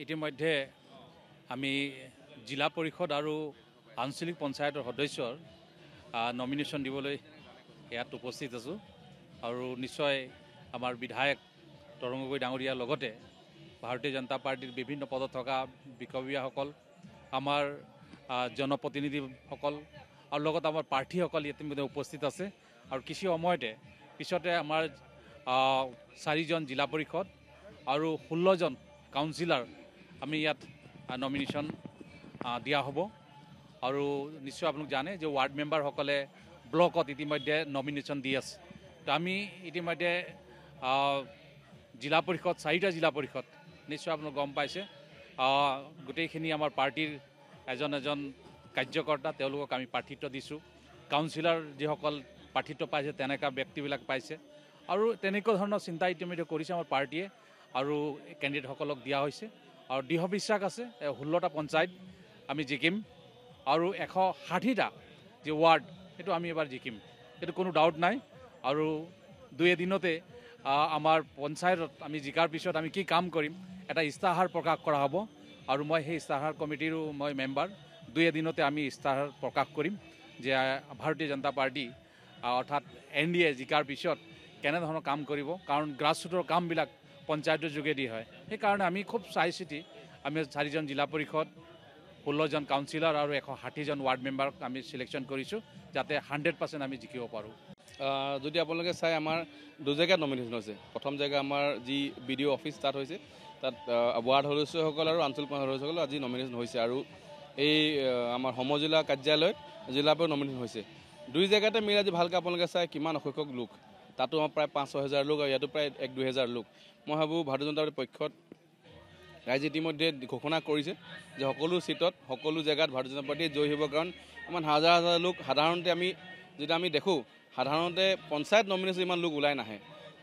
ইতিমধ্যে আমি জিলা পৰিষদ আৰু আঞ্চলিক পঞ্চায়তৰ সদস্যৰ নমিনেশ্যন দিবলৈ ইয়াত উপস্থিত আছোঁ আৰু নিশ্চয় আমাৰ বিধায়ক তৰংগ গগৈ ডাঙৰীয়াৰ লগতে ভাৰতীয় জনতা পাৰ্টিৰ বিভিন্ন পদত থকা বিষয়াসকল আমাৰ জনপ্ৰতিনিধিসকল আৰু লগত আমাৰ প্ৰাৰ্থীসকল ইতিমধ্যে উপস্থিত আছে আৰু কিছু সময়তে পিছতে আমাৰ 4জন জিলা পৰিষদ আৰু 16জন কাউন্সিলৰ আমি ইয়াত নমিনেশ্যন দিয়া হ'ব আৰু নিশ্চয় আপোনালোক জানে যে ৱাৰ্ড মেম্বাৰসকলে ব্লকত ইতিমধ্যে নমিনেশ্যন দি আছে তো আমি ইতিমধ্যে জিলা পৰিষদ 4টা জিলা পৰিষদ নিশ্চয় আপোনালোক গম পাইছে গোটেইখিনি আমাৰ পাৰ্টিৰ এজন কাৰ্যকৰ্তা তেওঁলোকক আমি প্ৰাৰ্থিত্ব দিছোঁ কাউন্সিলৰ যিসকল প্ৰাৰ্থিত্ব পাইছে তেনেকুৱা ব্যক্তিবিলাক পাইছে আৰু তেনেকুৱা ধৰণৰ চিন্তা ইতিমধ্যে কৰিছে আমাৰ পাৰ্টিয়ে আৰু কেণ্ডিডেটসকলক দিয়া হৈছে আৰু দৃঢ় বিশ্বাস আছে 16টা পঞ্চায়ত আমি জিকিম আৰু 160টা যে ৱাৰ্ড সেইটো আমি এবাৰ জিকিম সেইটো কোনো ডাউট নাই আৰু 2 এদিনতে আমাৰ পঞ্চায়তত আমি জিকাৰ পিছত আমি কি কাম কৰিম এটা ইস্তাহাৰ প্ৰকাশ কৰা হ'ব আৰু মই সেই ইস্তাহাৰ কমিটিৰো মই মেম্বাৰ 2 এদিনতে আমি ইস্তাহাৰ প্ৰকাশ কৰিম যে ভাৰতীয় জনতা পাৰ্টি অৰ্থাৎ NDA জিকাৰ পিছত কেনেধৰণৰ কাম কৰিব কাৰণ গ্ৰাছৰুটৰ কামবিলাক পঞ্চায়তৰ যোগেদি হয় সেইকাৰণে আমি খুব চাই চিতি আমি 4জন জিলা পৰিষদ 16জন কাউন্সিলৰ আৰু 160জন ৱাৰ্ড মেম্বাৰক আমি সিলেকশ্যন কৰিছোঁ যাতে 100% আমি জিকিব পাৰোঁ যদি আপোনালোকে চাই আমাৰ 2 জেগাত নমিনেশ্যন হৈছে প্ৰথম জেগা আমাৰ যি BDO অফিচ তাত হৈছে তাত ৱাৰ্ড সদস্যসকল আৰু আঞ্চলিক সদস্যসকল আজি নমিনেশ্যন হৈছে আৰু এই আমাৰ সমজিলা কাৰ্যালয়ত জিলাৰ পৰা নমিনেশ্যন হৈছে 2 জেগাতে মিলি আজি ভালকৈ আপোনালোকে চাই কিমান অসংখ্যক লোক তাতো প্ৰায় 5-6 লোক আৰু ইয়াতো প্ৰায় 1-2 লোক মই ভাবোঁ ভাৰতীয় জনতা পাৰ্টিৰ পক্ষত ৰাইজে ইতিমধ্যে ঘোষণা কৰিছে যে সকলো চিটত সকলো জেগাত ভাৰতীয় জনতা পাৰ্টিয়ে জয়ী হ'ব কাৰণ ইমান হাজাৰ লোক সাধাৰণতে আমি দেখোঁ সাধাৰণতে পঞ্চায়ত নমিনেশ্যন ইমান লোক ওলাই নাহে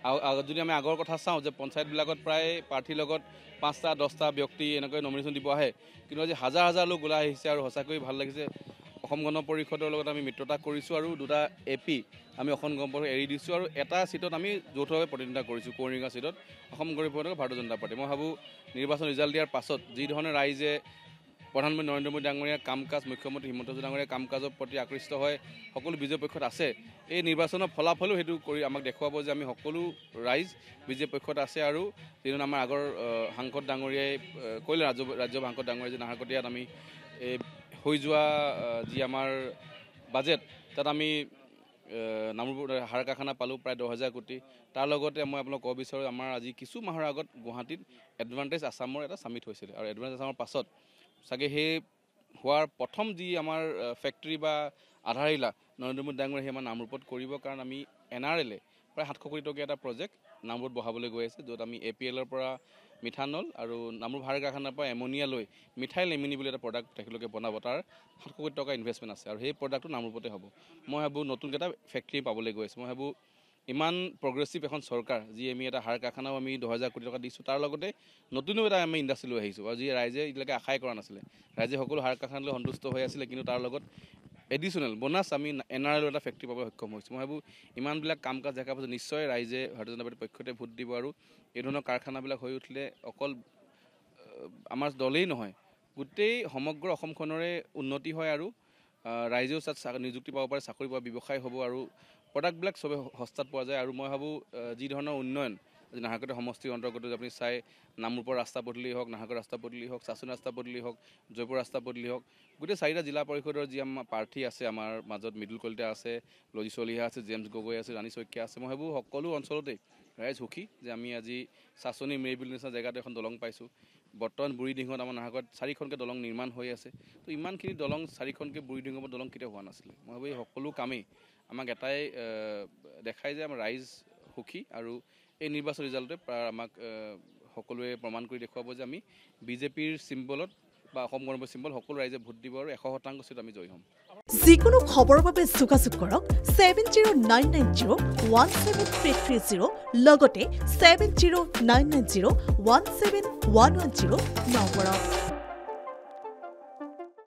আৰু যদি আমি আগৰ কথা চাওঁ যে পঞ্চায়তবিলাকত প্ৰায় প্ৰাৰ্থীৰ লগত 5টা-10টা ব্যক্তি এনেকৈ নমিনেশ্যন দিব আহে কিন্তু আজি হাজাৰ লোক ওলাই আহিছে আৰু সঁচাকৈ ভাল লাগিছে অসম গণ পৰিষদৰ লগত আমি মিত্ৰতা কৰিছোঁ আৰু 2টা AP আমি অসম গণ পৰিষদ এৰি দিছোঁ আৰু এটা চিটত আমি যৌথভাৱে প্ৰতিদ্বন্দ্বিতা কৰিছোঁ কৌৰিঙা চিটত অসম গণ পৰিষদৰ ভাৰতীয় জনতা পাৰ্টি মই ভাবোঁ নিৰ্বাচন ৰিজাল্ট দিয়াৰ পাছত যিধৰণে ৰাইজে প্ৰধানমন্ত্ৰী নৰেন্দ্ৰ মোদী ডাঙৰীয়াৰ কাম কাজ মুখ্যমন্ত্ৰী হিমন্ত বিশ্ব ডাঙৰীয়াৰ কাম কাজৰ প্ৰতি আকৃষ্ট হয় সকলো বিজেপি পক্ষত আছে এই নিৰ্বাচনৰ ফলাফলো সেইটো কৰি আমাক দেখুৱাব যে আমি সকলো ৰাইজ বিজেপি পক্ষত আছে আৰু যিধৰণে আমাৰ আগৰ সাংসদ ডাঙৰীয়াই কৈলে ৰাজ্য সাংসদ ডাঙৰীয়াই যে নাহৰকটীয়াত আমি হৈ যোৱা যি আমাৰ বাজেট তাত আমি নামৰূপ সাৰ কাৰখানা পালোঁ প্ৰায় 10,000 কোটি তাৰ লগতে মই আপোনাক ক'ব বিচাৰোঁ আমাৰ আজি কিছু মাহৰ আগত গুৱাহাটীত এডভান্টেজ আছামৰ এটা ছামিট হৈছিলে আৰু এডভান্টেজ আছামৰ পাছত চাগে সেই হোৱাৰ প্ৰথম যি আমাৰ ফেক্টৰী বা আধাৰশিলা নৰেন্দ্ৰ মোদী ডাঙৰীয়াই সেই আমাৰ নামৰূপত কৰিব কাৰণ আমি NRLয়ে প্ৰায় 700 কোটি টকীয়া এটা প্ৰজেক্ট নামৰূপত বহাবলৈ গৈ আছে য'ত আমি APLৰ পৰা মিথানল আৰু নামৰূপ সাৰ কাৰখানাৰ পৰা এমনিয়া লৈ মিথাইল এমিনি বুলি এটা প্ৰডাক্ট তেখেতলোকে বনাব তাৰ 700 কোটি টকা ইনভেষ্টমেণ্ট আছে আৰু সেই প্ৰডাক্টটো নামৰূপতে হ'ব মই ভাবোঁ নতুনকৈ এটা ফেক্টৰী পাবলৈ গৈ আছে মই ভাবোঁ ইমান প্ৰগ্ৰেছিভ এখন চৰকাৰ যি আমি এটা সাৰ কাৰখানাও আমি 10,000 কোটি টকা দিছোঁ তাৰ লগতে নতুনো এটা আমি ইণ্ডাষ্ট্ৰী লৈ আহিছোঁ আৰু যি ৰাইজে এতিয়ালৈকে আশাই কৰা নাছিলে ৰাইজে সকলো সাৰ কাৰখানালৈ সন্তুষ্ট হৈ আছিলে কিন্তু তাৰ লগত এডিশ্যনেল বোনাছ আমি NRLৰ এটা ফেক্টৰী পাবলৈ সক্ষম হৈছোঁ মই ভাবোঁ ইমানবিলাক কাম কাজ দেখাৰ পাছত নিশ্চয় ৰাইজে ভাৰতীয় জনতা পাৰ্টিৰ পক্ষতে ভোট দিব আৰু এই ধৰণৰ কাৰখানাবিলাক হৈ উঠিলে অকল আমাৰ দলেই নহয় গোটেই সমগ্ৰ অসমখনৰে উন্নতি হয় আৰু ৰাইজেও তাত নিযুক্তি পাব পাৰে চাকৰি পাব ব্যৱসায় হ'ব আৰু প্ৰডাক্টবিলাক চবে সস্তাত পোৱা যায় আৰু মই ভাবোঁ যি ধৰণৰ উন্নয়ন নাহৰকটীয়া সমষ্টিৰ অন্তৰ্গত আপুনি চাই নামৰূপৰ ৰাস্তা পদূলি হওক নাহৰকটীয়া ৰাস্তা পদূলি হওক চাচনি ৰাস্তা পদূলি হওক জয়পুৰ ৰাস্তা পদূলি হওক গোটেই 4টা জিলা পৰিষদৰ যি আমাৰ প্ৰাৰ্থী আছে আমাৰ মাজত মৃদুল কলিতা আছে লজি চলিহা আছে জেমছ গগৈ আছে ৰাণী শইকীয়া আছে মই ভাবোঁ সকলো অঞ্চলতে ৰাইজ সুখী যে আমি আজি চাচনি মেৰিবিল নিচিনা জেগাতে এখন দলং পাইছোঁ বৰ্তমান বুঢ়ীডিঙত আমাৰ নাহৰকটীয়াত 4খনকৈ দলং নিৰ্মাণ হৈ আছে তো ইমানখিনি দলং 4খনকৈ বুঢ়ীডিঙৰ দলং কেতিয়াও হোৱা নাছিলে মই ভাবোঁ এই সকলো কামেই আমাক এটাই দেখায় যে আমাৰ ৰাইজ সুখী আৰু এই নিৰ্বাচন ৰিজাল্টে আমাক সকলোৱে প্ৰমাণ কৰি দেখুৱাব যে আমি বিজেপিৰ চিম্বলত বা অসম গণ পৰিষদৰ চিম্বল সকলো ৰাইজে ভোট দিব আৰু 100% চিট আমি জয়ী হ'ম যিকোনো খবৰৰ বাবে যোগাযোগ কৰক 7099017330 লগতে 7099017110 নম্বৰত